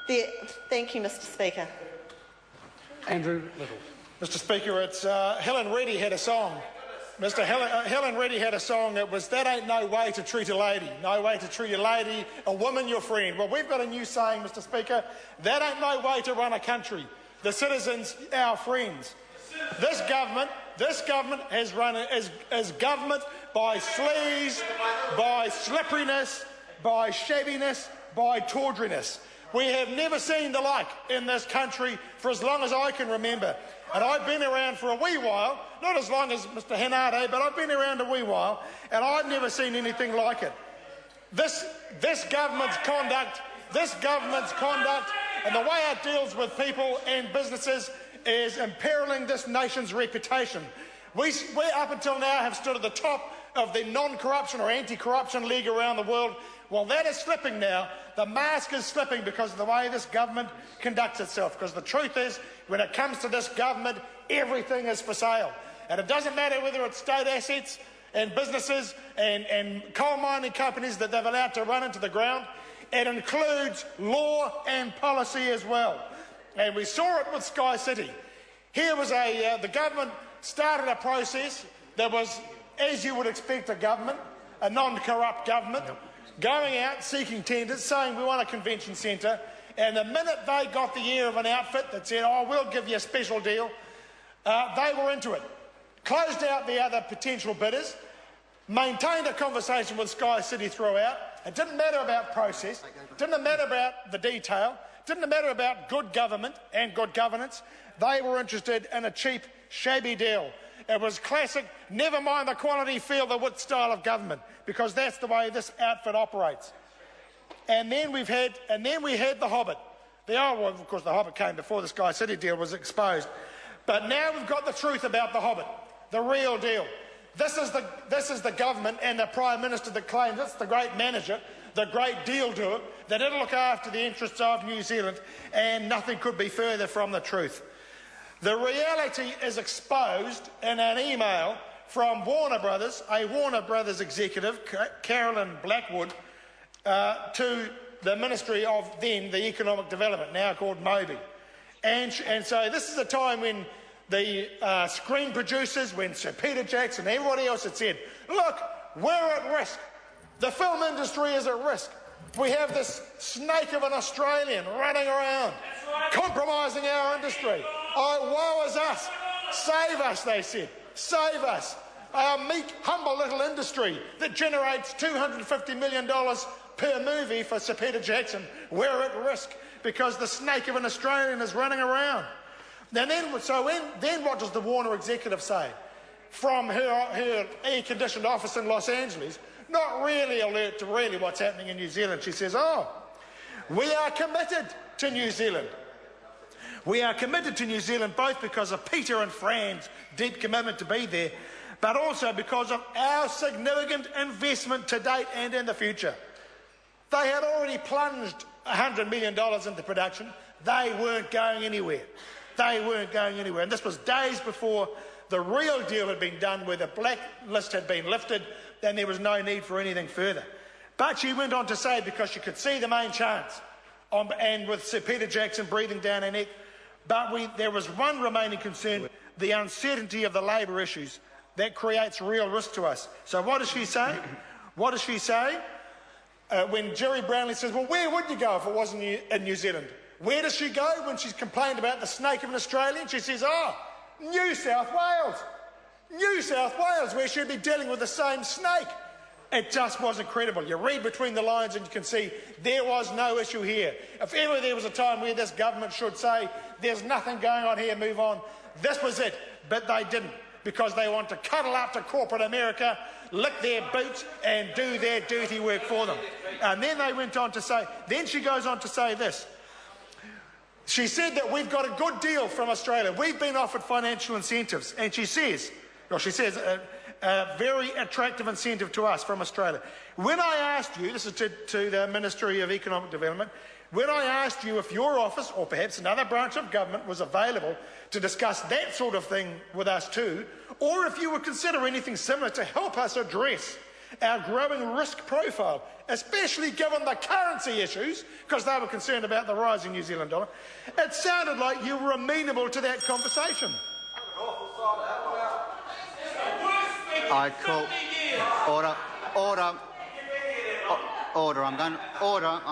Thank you, Mr Speaker. Andrew Little. Mr Speaker, it's Helen Reddy had a song. Helen Reddy had a song that was, "That ain't no way to treat a lady. No way to treat a lady, a woman your friend." Well, we've got a new saying, Mr Speaker. That ain't no way to run a country. The citizens, our friends. This government has run as government by sleaze, by slipperiness, by shabbiness, by tawdriness. We have never seen the like in this country for as long as I can remember. And I've been around for a wee while, not as long as Mr Henare, but I've been around a wee while, and I've never seen anything like it. This government's conduct, and the way it deals with people and businesses is imperiling this nation's reputation. We up until now have stood at the top of the non-corruption or anti-corruption league around the world. Well, that is slipping now. The mask is slipping because of the way this government conducts itself. Because the truth is, when it comes to this government, everything is for sale. And it doesn't matter whether it's state assets and businesses and coal mining companies that they've allowed to run into the ground. It includes law and policy as well. And we saw it with Sky City. Here was the government started a process that was, as you would expect a government, a non-corrupt government, going out, seeking tenders, saying we want a convention centre, and the minute they got the ear of an outfit that said, "Oh, we'll give you a special deal," they were into it. Closed out the other potential bidders, maintained a conversation with Sky City throughout. It didn't matter about process, didn't matter about the detail, didn't matter about good government and good governance. They were interested in a cheap, shabby deal. It was classic, never mind the quality, feel the wit style of government, because that's the way this outfit operates. And then we had The Hobbit. Of course, The Hobbit came before the Sky City deal was exposed. But now we've got the truth about The Hobbit, the real deal. This is the government and the Prime Minister that claims it's the great manager, the great deal doer, that it'll look after the interests of New Zealand, and nothing could be further from the truth. The reality is exposed in an email from Warner Brothers, a Warner Brothers executive, Carolyn Blackwood, to the Ministry of then the Economic Development, now called Moby. And so this is a time when the screen producers, when Sir Peter Jackson and everybody else had said, "Look, we're at risk. The film industry is at risk. We have this snake of an Australian running around, compromising our industry. Oh, woe is us. Save us," they said. "Save us. Our meek, humble little industry that generates $250 million per movie for Sir Peter Jackson. We're at risk because the snake of an Australian is running around." And then what does the Warner executive say? From her air-conditioned office in Los Angeles, not really alert to really what's happening in New Zealand, she says, "Oh, we are committed to New Zealand. We are committed to New Zealand both because of Peter and Fran's deep commitment to be there, but also because of our significant investment to date and in the future." They had already plunged $100 million into production. They weren't going anywhere. And this was days before the real deal had been done, where the blacklist had been lifted, and there was no need for anything further. But she went on to say, because she could see the main chance, and with Sir Peter Jackson breathing down her neck, there was one remaining concern, the uncertainty of the labour issues. That creates real risk to us. So what does she say? When Jerry Brownlee says, "Well, where would you go if it wasn't in New Zealand?" Where does she go when she's complained about the snake of an Australian? She says, "Oh, New South Wales. New South Wales, where she'd be dealing with the same snake." It just wasn't credible. You read between the lines and you can see there was no issue here. If ever there was a time where this government should say, "There's nothing going on here, move on," this was it. But they didn't, because they want to cuddle up to corporate America, lick their boots and do their dirty work for them. And then she goes on to say this. She said that we've got a good deal from Australia. We've been offered financial incentives. And she says a very attractive incentive to us from Australia. When I asked you, this is to the Ministry of Economic Development, when I asked you if your office, or perhaps another branch of government, was available to discuss that sort of thing with us too, or if you would consider anything similar to help us address our growing risk profile, especially given the currency issues, because they were concerned about the rising New Zealand dollar, it sounded like you were amenable to that conversation. I call order. I'm going order.